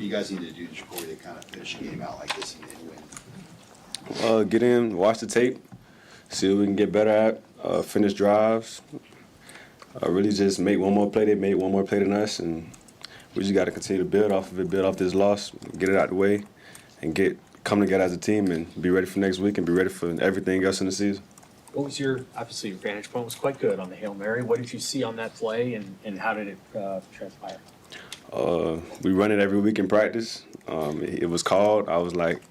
do you guys need to do, Jacory, to kind of finish a game out like this and win? Get in, watch the tape, see what we can get better at, finish drives, really just make one more play. They made one more play than us, and we just got to continue to build off of it, build off this loss, get it out the way, and come together as a team and be ready for next week and be ready for everything else in the season. What was obviously your vantage point was quite good on the Hail Mary. What did you see on that play, and how did it transpire? We run it every week in practice. It was called. I was like,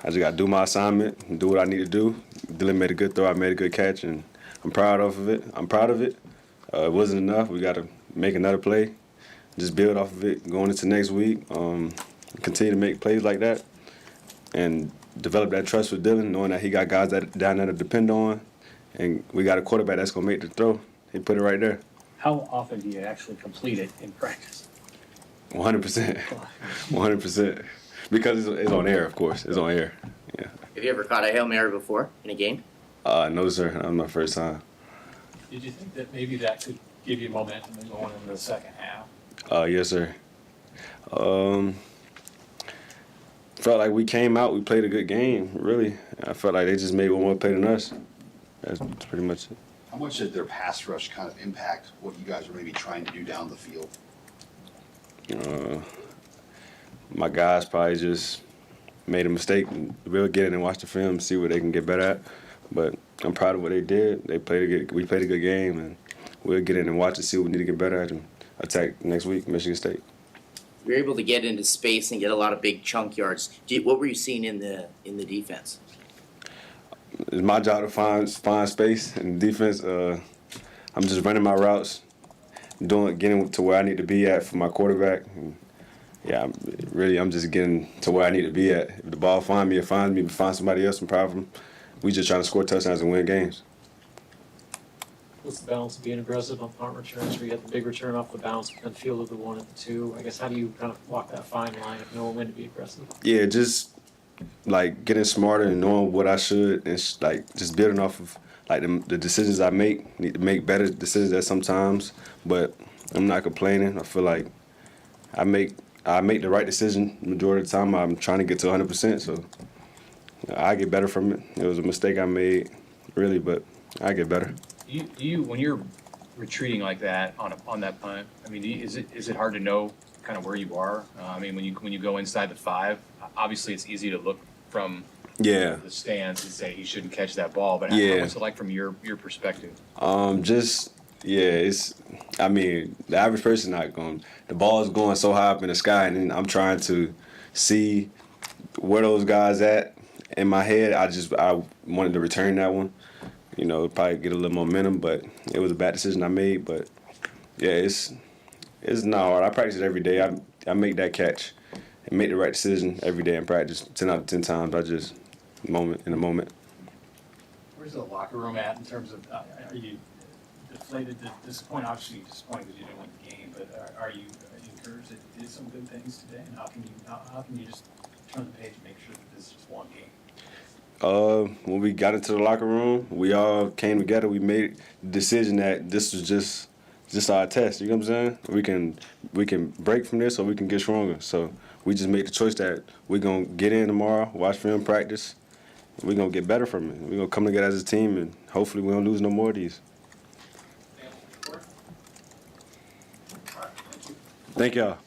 I just got to do my assignment and do what I need to do. Dylan made a good throw. I made a good catch, and I'm proud of it. It wasn't enough. We got to make another play, just build off of it going into next week, continue to make plays like that, and develop that trust with Dylan, knowing that he got guys down there to depend on, and we got a quarterback that's going to make the throw. He put it right there. How often do you actually complete it in practice? 100%. 100%. Because it's on air, of course. It's on air. Yeah. Have you ever caught a Hail Mary before in a game? No, sir. That was my first time. Did you think that maybe that could give you momentum in going into the second half? Yes, sir. Felt like we came out, we played a good game, really. I felt like they just made one more play than us. That's pretty much it. How much did their pass rush kind of impact what you guys were maybe trying to do down the field? My guys probably just made a mistake. We'll get in and watch the film, see what they can get better at. But I'm proud of what they did. We played a good game, and we'll get in and watch it, see what we need to get better at, and attack next week, Michigan State. You were able to get into space and get a lot of big chunk yards. What were you seeing in the defense? It's my job to find space in defense. I'm just running my routes, getting to where I need to be at for my quarterback. And yeah, I'm just getting to where I need to be at. If the ball finds me, it finds me. If it finds somebody else, I'm proud of them. We just trying to score touchdowns and win games. What's the balance of being aggressive on punt returns where you had the big return off the bounce and field of the 1 and the 2? I guess how do you kind of walk that fine line of knowing when to be aggressive? Yeah, just like getting smarter and knowing what I should, and like just building off of like the decisions I make. Need to make better decisions at sometimes, but I'm not complaining. I feel like I make the right decision the majority of the time. I'm trying to get to 100%, so I get better from it. It was a mistake I made, really, but I get better. You when you're retreating like that on that punt, I mean, is it hard to know kind of where you are? I mean, when you go inside the 5, obviously it's easy to look from the stands and say he shouldn't catch that ball. But what's it like from your perspective? I mean, the average person not going. The ball is going so high up in the sky, and then I'm trying to see where those guys at. In my head, I wanted to return that one. You know, probably get a little momentum, but it was a bad decision I made. But yeah, it's not hard. I practice it every day. I make that catch and make the right decision every day in practice. 10 out of 10 times, I just in the moment. Where's the locker room at in terms of are you deflated, disappointed? Obviously, you're disappointed because you didn't win the game. But are you encouraged that you did some good things today? And how can you just turn the page and make sure that this is just one game? When we got into the locker room, we all came together. We made the decision that this was just our test. You know what I'm saying? We can break from this, or we can get stronger. So we just made the choice that we're gonna get in tomorrow, watch film, practice. We're gonna get better from it. We're gonna come together as a team, and hopefully we don't lose no more of these. Thank y'all.